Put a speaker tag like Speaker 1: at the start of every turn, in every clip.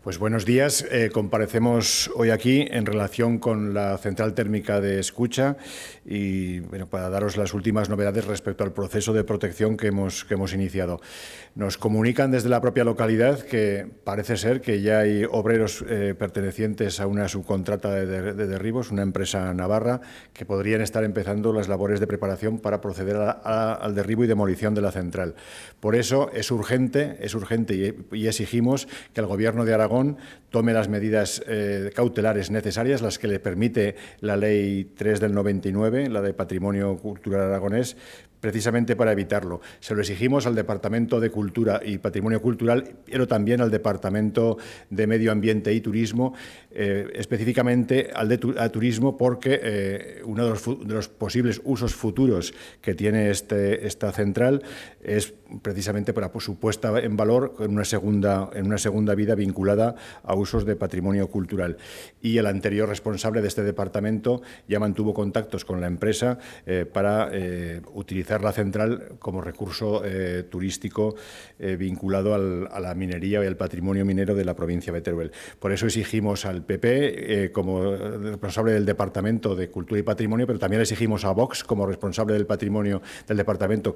Speaker 1: Pues buenos días. Comparecemos hoy aquí en relación con la central térmica de Escucha y para daros las últimas novedades respecto al proceso de protección que hemos iniciado. Nos comunican desde la propia localidad que parece ser que ya hay obreros pertenecientes a una subcontrata de derribos, una empresa navarra, que podrían estar empezando las labores de preparación para proceder al derribo y demolición de la central. Por eso es urgente y exigimos que el Gobierno de Aragón tome las medidas cautelares necesarias, las que le permite la Ley 3 del 99, la de Patrimonio Cultural Aragonés, precisamente para evitarlo. Se lo exigimos al Departamento de Cultura y Patrimonio Cultural, pero también al Departamento de Medio Ambiente y Turismo, específicamente al de Turismo, porque uno de los posibles usos futuros que tiene esta central es precisamente para su puesta en valor en una segunda vida vinculada a usos de patrimonio cultural. Y el anterior responsable de este departamento ya mantuvo contactos con la empresa para utilizar la central como recurso turístico vinculado a la minería y al patrimonio minero de la provincia de Teruel. Por eso exigimos al PP como responsable del Departamento de Cultura y Patrimonio, pero también exigimos a Vox como responsable del patrimonio del departamento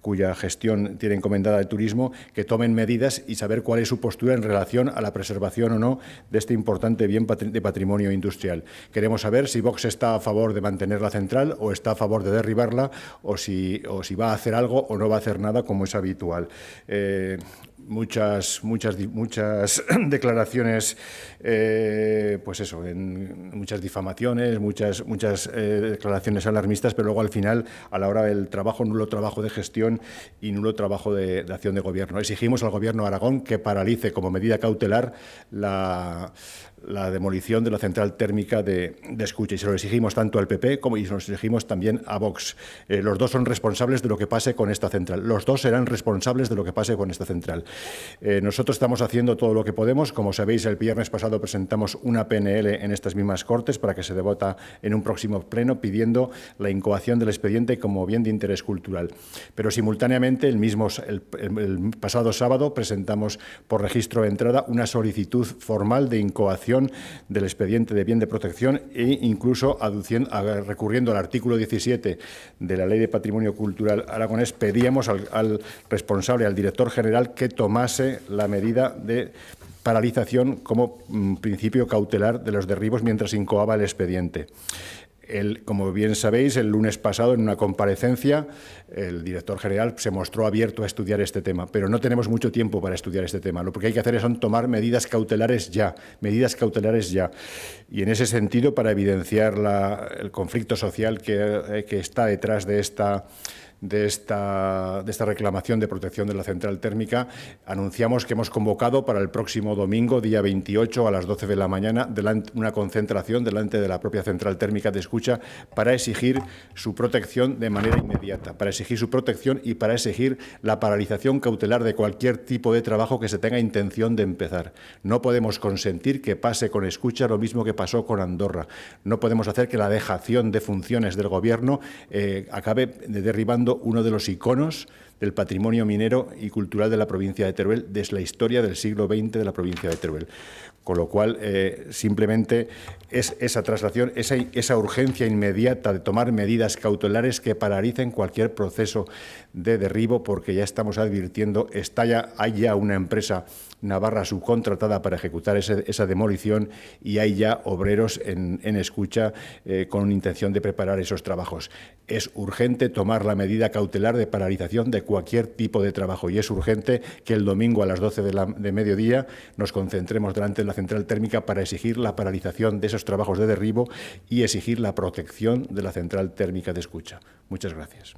Speaker 1: cuya gestión tiene encomendada el turismo, que tomen medidas y saber cuál es su postura en relación a la preservación o no de este importante bien de patrimonio industrial. Queremos saber si Vox está a favor de mantener la central o está a favor de derribarla o si va a hacer algo o no va a hacer nada, como es habitual. Muchas declaraciones, pues eso, muchas difamaciones, muchas declaraciones alarmistas, pero luego al final, a la hora del trabajo, nulo trabajo de gestión y nulo trabajo de acción de gobierno. Exigimos al Gobierno de Aragón que paralice como medida cautelar la demolición de la central térmica de Escucha, y se lo exigimos tanto al PP como y se lo exigimos también a Vox. Los dos son responsables de lo que pase con esta central. Los dos serán responsables de lo que pase con esta central. Nosotros estamos haciendo todo lo que podemos. Como sabéis, el viernes pasado presentamos una PNL en estas mismas Cortes para que se debata en un próximo pleno, pidiendo la incoación del expediente como bien de interés cultural. Pero simultáneamente, el pasado sábado presentamos por registro de entrada una solicitud formal de incoación del expediente de bien de protección e incluso recurriendo al artículo 17 de la Ley de Patrimonio Cultural Aragonés, pedíamos al responsable, al director general, que tomase la medida de paralización como principio cautelar de los derribos mientras incoaba el expediente. Como bien sabéis, el lunes pasado, en una comparecencia, el director general se mostró abierto a estudiar este tema, pero no tenemos mucho tiempo para estudiar este tema. Lo que hay que hacer es tomar medidas cautelares ya. Y en ese sentido, para evidenciar el conflicto social que está detrás de esta reclamación de protección de la central térmica, anunciamos que hemos convocado para el próximo domingo, día 28, a las 12 de la mañana, una concentración delante de la propia central térmica de Escucha para exigir su protección de manera inmediata, para exigir su protección y para exigir la paralización cautelar de cualquier tipo de trabajo que se tenga intención de empezar. No podemos consentir que pase con Escucha lo mismo que pasó con Andorra. No podemos hacer que la dejación de funciones del Gobierno acabe derribando uno de los iconos del patrimonio minero y cultural de la provincia de Teruel desde la historia del siglo XX de la provincia de Teruel. Con lo cual, simplemente es esa traslación, esa urgencia inmediata de tomar medidas cautelares que paralicen cualquier proceso de derribo, porque ya estamos advirtiendo, hay ya una empresa navarra subcontratada para ejecutar esa demolición y hay ya obreros en Escucha con intención de preparar esos trabajos. Es urgente tomar la medida cautelar de paralización de cualquier tipo de trabajo y es urgente que el domingo a las 12 de mediodía nos concentremos delante de la central térmica para exigir la paralización de esos trabajos de derribo y exigir la protección de la central térmica de Escucha. Muchas gracias.